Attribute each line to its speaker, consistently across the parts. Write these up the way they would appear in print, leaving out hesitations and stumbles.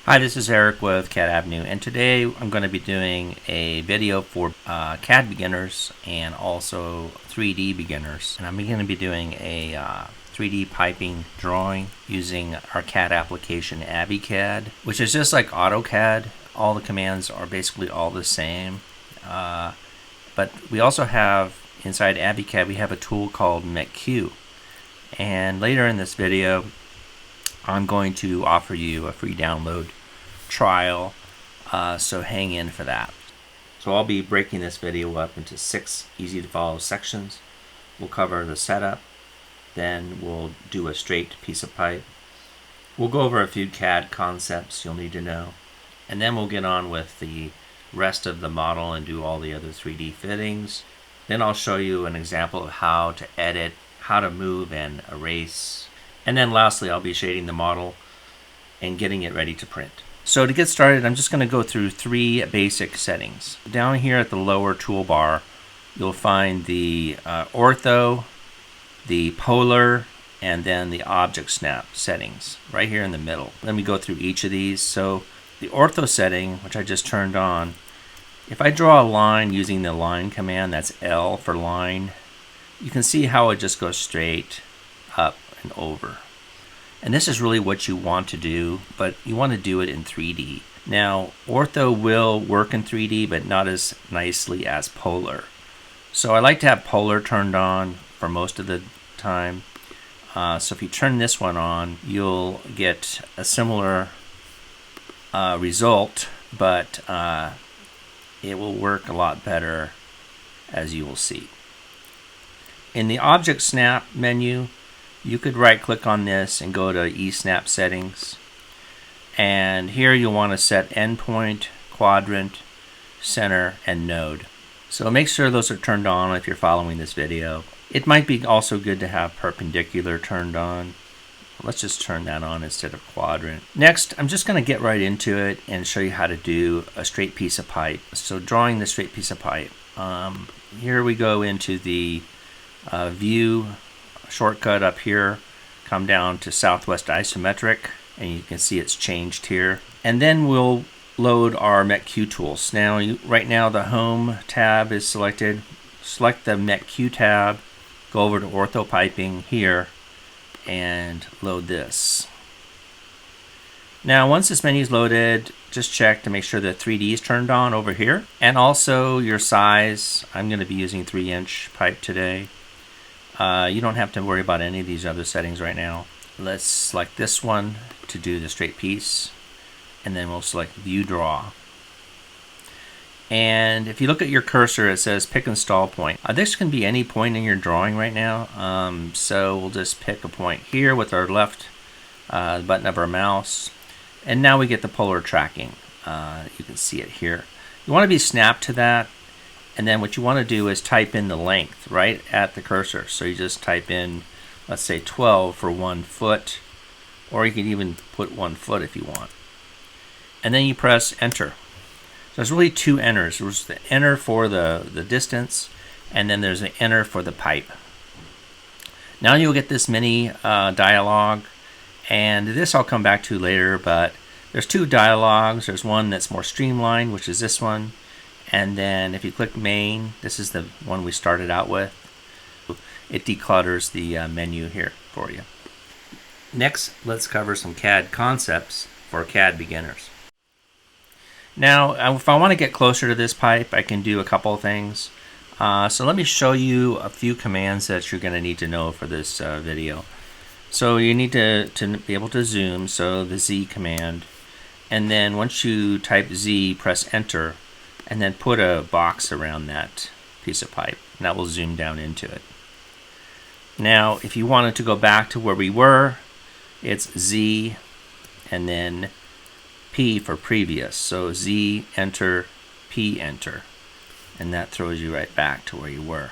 Speaker 1: Hi, this is Eric with CAD Avenue, and today I'm going to be doing a video for CAD beginners and also 3D beginners. And I'm going to be doing a 3D piping drawing using our CAD application AviCAD, which is just like AutoCAD. All the commands are basically all the same. But we also have, inside AviCAD, we have a tool called Mech-Q. And later in this video, I'm going to offer you a free download trial, so hang in for that. So I'll be breaking this video up into 6 easy to follow sections. We'll cover the setup, then we'll do a straight piece of pipe. We'll go over a few CAD concepts you'll need to know, and then we'll get on with the rest of the model and do all the other 3D fittings. Then I'll show you an example of how to edit, how to move and erase, and then lastly I'll be shading the model and getting it ready to print. So to get started, I'm just going to go through 3 basic settings. Down here at the lower toolbar, you'll find the ortho, the polar, and then the object snap settings right here in the middle. Let me go through each of these. So the ortho setting, which I just turned on, if I draw a line using the line command, that's L for line, you can see how it just goes straight up and over. And this is really what you want to do, but you want to do it in 3D. Now, ortho will work in 3D, but not as nicely as polar. So I like to have polar turned on for most of the time. So if you turn this one on, you'll get a similar result, but it will work a lot better, as you will see. In the object snap menu, you could right click on this and go to eSnap settings, and here you'll want to set endpoint, quadrant, center, and node. So make sure those are turned on if you're following this video. It might be also good to have perpendicular turned on. Let's just turn that on instead of quadrant. Next, I'm just going to get right into it and show you how to do a straight piece of pipe. So drawing the straight piece of pipe. Here we go into the view shortcut up here, come down to Southwest Isometric, and you can see it's changed here. And then we'll load our Mech-Q tools. Now, right now the Home tab is selected. Select the Mech-Q tab, go over to Ortho Piping here, and load this. Now, once this menu is loaded, just check to make sure that 3D is turned on over here, and also your size. I'm going to be using 3-inch pipe today. You don't have to worry about any of these other settings right now. Let's select this one to do the straight piece, and then we'll select View Draw. And if you look at your cursor, it says pick install point. This can be any point in your drawing right now, so we'll just pick a point here with our left button of our mouse, and now we get the polar tracking. You can see it here. You want to be snapped to that. And then what you want to do is type in the length right at the cursor. So you just type in, let's say 12 for 1 foot, or you can even put 1 foot if you want. And then you press enter. So there's really 2 enters. There's the enter for the distance, and then there's an enter for the pipe. Now you'll get this mini dialog, and this I'll come back to later, but there's 2 dialogs. There's one that's more streamlined, which is this one. And then if you click main, this is the one we started out with. It declutters the menu here for you. Next, let's cover some CAD concepts for CAD beginners. Now, if I want to get closer to this pipe, I can do a couple of things. So let me show you a few commands that you're going to need to know for this video. So you need to be able to zoom, so the Z command. And then once you type Z, press enter, and then put a box around that piece of pipe, and that will zoom down into it. Now, if you wanted to go back to where we were, it's Z and then P for previous. So Z, enter, P, enter, and that throws you right back to where you were.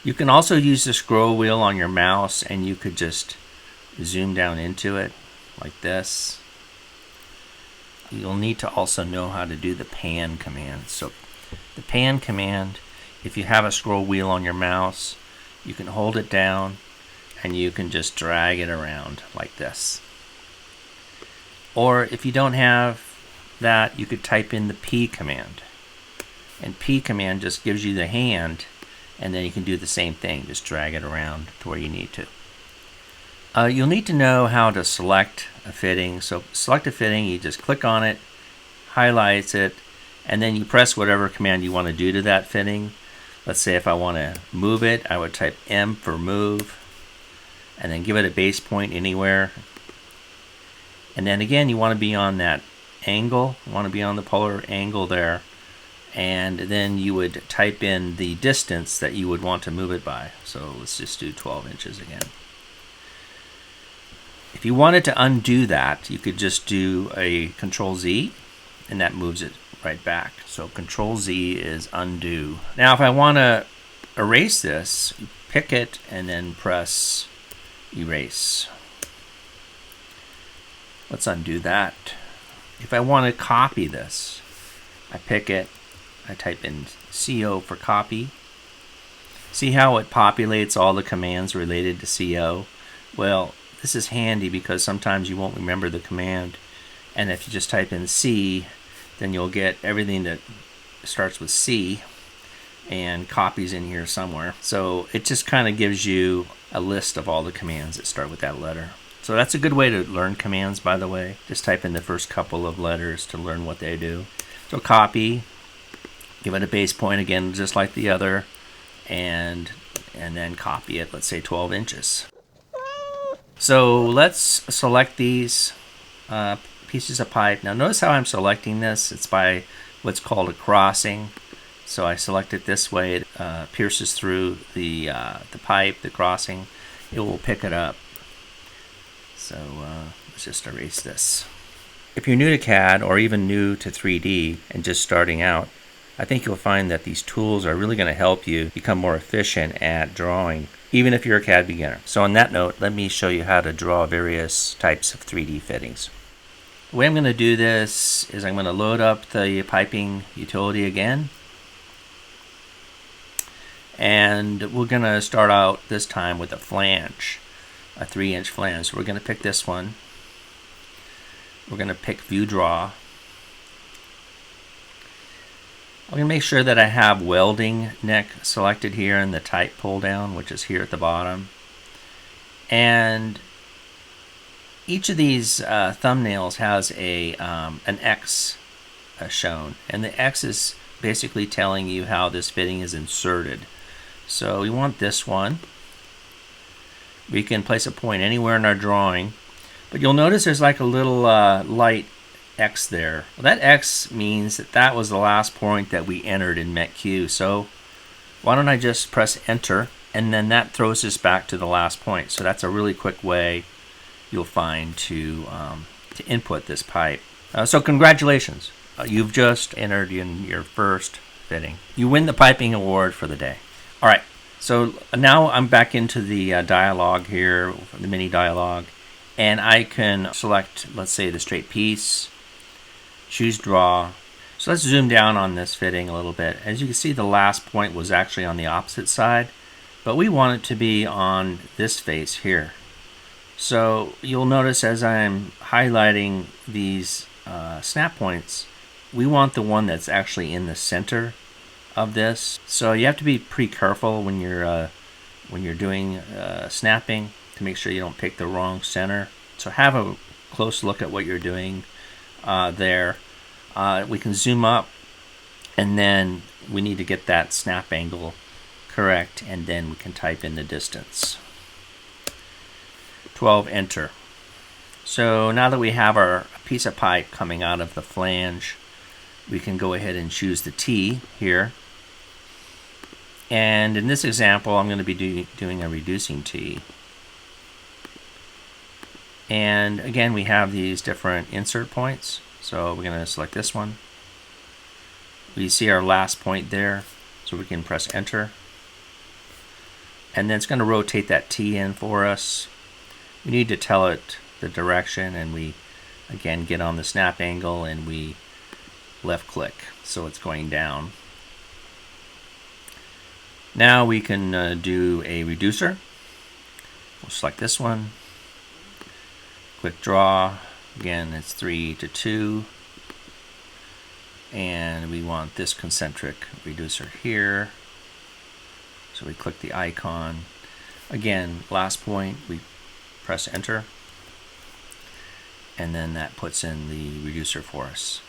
Speaker 1: You can also use the scroll wheel on your mouse, and you could just zoom down into it like this. You'll need to also know how to do the pan command. So the pan command, if you have a scroll wheel on your mouse, you can hold it down and you can just drag it around like this. Or if you don't have that, you could type in the P command. And P command just gives you the hand, and then you can do the same thing, just drag it around to where you need to. You'll need to know how to select a fitting. So select a fitting, you just click on it, highlights it, and then you press whatever command you want to do to that fitting. Let's say if I want to move it, I would type M for move, and then give it a base point anywhere. And then again, you want to be on that angle, you want to be on the polar angle there, and then you would type in the distance that you would want to move it by. So let's just do 12 inches again. If you wanted to undo that, you could just do a Control Z, and that moves it right back. So Control Z is undo. Now if I want to erase this, you pick it and then press erase. Let's undo that. If I want to copy this, I pick it, I type in CO for copy. See how it populates all the commands related to CO? Well, this is handy because sometimes you won't remember the command, and if you just type in C, then you'll get everything that starts with C and copies in here somewhere. So it just kind of gives you a list of all the commands that start with that letter. So that's a good way to learn commands, by the way. Just type in the first couple of letters to learn what they do. So copy, give it a base point again, just like the other, and then copy it, let's say 12 inches. So let's select these pieces of pipe. Now notice how I'm selecting this. It's by what's called a crossing. So I select it this way. It pierces through the pipe, the crossing. It will pick it up. So let's just erase this. If you're new to CAD or even new to 3D and just starting out, I think you'll find that these tools are really going to help you become more efficient at drawing, even if you're a CAD beginner. So on that note, let me show you how to draw various types of 3D fittings. The way I'm going to do this is I'm going to load up the piping utility again. And we're going to start out this time with a flange, a 3-inch flange. So we're going to pick this one. We're going to pick View Draw. I'm going to make sure that I have welding neck selected here in the type pull down, which is here at the bottom. And each of these thumbnails has an X shown, and the X is basically telling you how this fitting is inserted. So we want this one. We can place a point anywhere in our drawing, but you'll notice there's like a little light X there. Well, that X means that that was the last point that we entered in Mech-Q. So why don't I just press enter, and then that throws us back to the last point. So that's a really quick way you'll find to input this pipe. So congratulations, you've just entered in your first fitting. You win the piping award for the day. All right, so now I'm back into the dialog here, the mini dialog, and I can select, let's say, the straight piece, choose draw. So let's zoom down on this fitting a little bit. As you can see, the last point was actually on the opposite side, but we want it to be on this face here. So you'll notice as I'm highlighting these snap points, we want the one that's actually in the center of this. So you have to be pretty careful when you're doing snapping to make sure you don't pick the wrong center. So have a close look at what you're doing there. We can zoom up, and then we need to get that snap angle correct, and then we can type in the distance. 12, enter. So now that we have our piece of pipe coming out of the flange, we can go ahead and choose the T here. And in this example, I'm going to be doing a reducing T. And again, we have these different insert points. So we're going to select this one. We see our last point there, so we can press enter. And then it's going to rotate that T in for us. We need to tell it the direction, and we again get on the snap angle and we left click, so it's going down. Now we can do a reducer. We'll select this one, click draw, Again, it's 3 to 2. And we want this concentric reducer here. So we click the icon. Again, last point, we press enter. And then that puts in the reducer for us.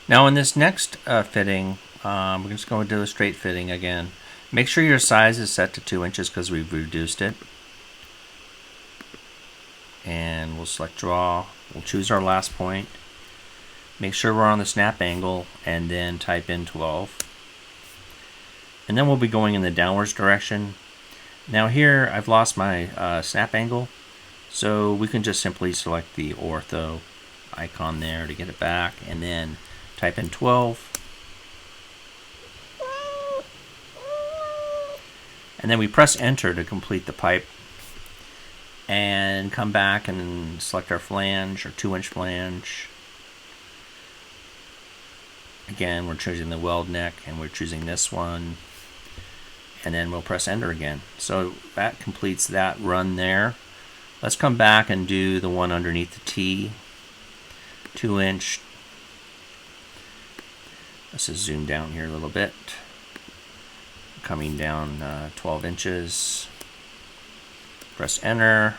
Speaker 1: Now in this next fitting, we're just going to do a straight fitting again. Make sure your size is set to 2 inches because we've reduced it. And we'll select draw. We'll choose our last point. Make sure we're on the snap angle and then type in 12. And then we'll be going in the downwards direction. Now here I've lost my snap angle, so we can just simply select the ortho icon there to get it back and then type in 12. And then we press enter to complete the pipe and come back and select our flange, or 2-inch flange. Again, we're choosing the weld neck and we're choosing this one, and then we'll press enter again. So that completes that run there. Let's come back and do the one underneath the T, 2-inch. Let's just zoom down here a little bit. Coming down 12 inches. Press enter,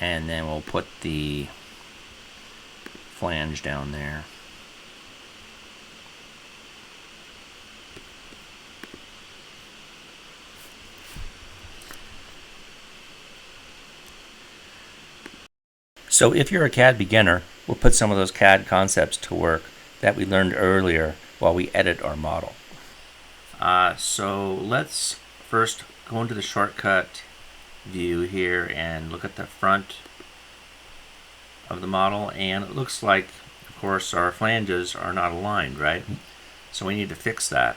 Speaker 1: and then we'll put the flange down there. So if you're a CAD beginner, we'll put some of those CAD concepts to work that we learned earlier while we edit our model. So let's first go into the shortcut view here and look at the front of the model, and it looks like, of course, our flanges are not aligned, right? So we need to fix that.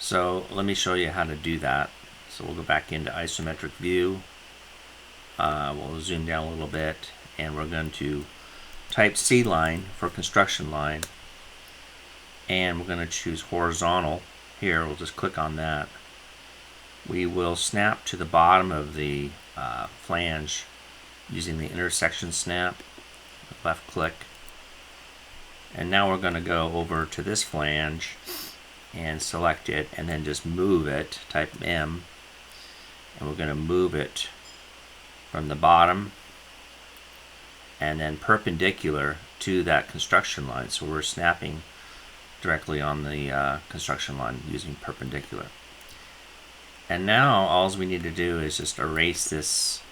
Speaker 1: So let me show you how to do that. So we'll go back into isometric view. We'll zoom down a little bit, and we're going to type C line for construction line, and we're going to choose horizontal. Here, we'll just click on that. We will snap to the bottom of the flange using the intersection snap, left click. And now we're going to go over to this flange and select it and then just move it, type M, and we're going to move it from the bottom and then perpendicular to that construction line. So we're snapping directly on the construction line using perpendicular. And now all we need to do is just erase this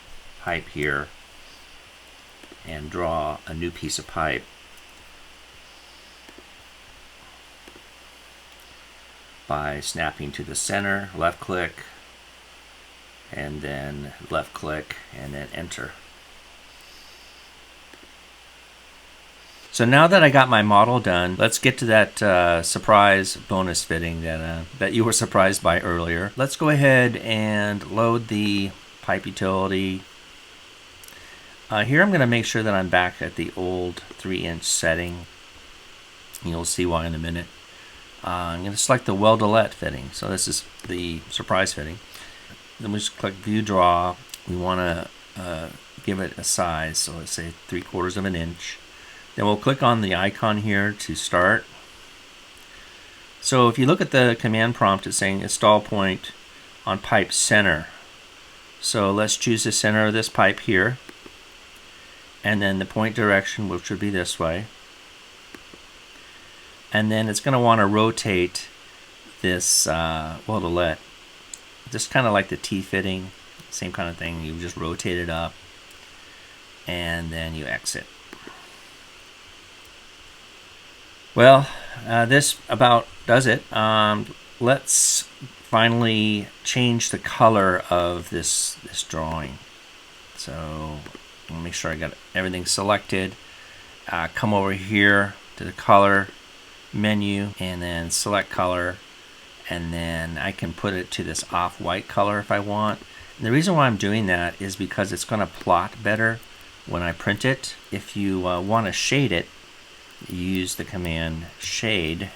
Speaker 1: pipe here and draw a new piece of pipe. By snapping to the center, left click, and then left click, and then enter. So now that I got my model done, let's get to that surprise bonus fitting that you were surprised by earlier. Let's go ahead and load the pipe utility. Here I'm going to make sure that I'm back at the old 3-inch setting. You'll see why in a minute. I'm going to select the Welding fitting. So this is the surprise fitting. Then we just click View Draw. We want to give it a size, so let's say 3/4 of an inch. Then we'll click on the icon here to start. So if you look at the command prompt, it's saying install point on pipe center. So let's choose the center of this pipe here, and then the point direction, which would be this way. And then it's going to want to rotate this Welding, just kind of like the T fitting, same kind of thing. You just rotate it up, and then you exit. Well, this about does it. Let's finally change the color of this drawing. So I'll make sure I got everything selected. Come over here to the color menu and then select color, and then I can put it to this off-white color if I want. And the reason why I'm doing that is because it's going to plot better when I print it. If you want to shade it, you use the command shade,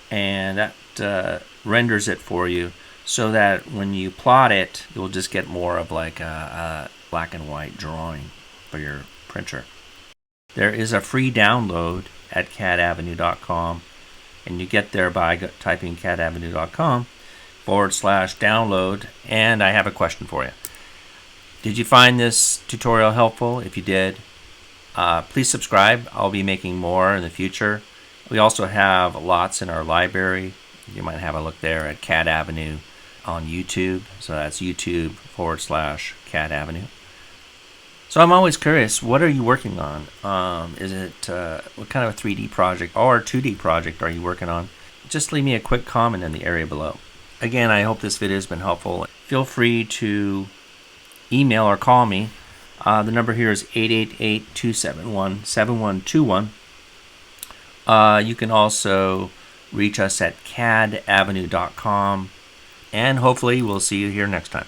Speaker 1: and that renders it for you so that when you plot it, you'll just get more of like a black and white drawing. for your printer. There is a free download at cadavenue.com, and you get there by typing cadavenue.com/download. And I have a question for you. Did you find this tutorial helpful? If you did, please subscribe. I'll be making more in the future. We also have lots in our library. You might have a look there at CAD Avenue on YouTube. So that's YouTube/CAD Avenue. So I'm always curious, what are you working on? Is it what kind of a 3D project or a 2D project are you working on? Just leave me a quick comment in the area below. Again, I hope this video has been helpful. Feel free to email or call me. The number here is 888-271-7121. You can also reach us at cadavenue.com, and hopefully we'll see you here next time.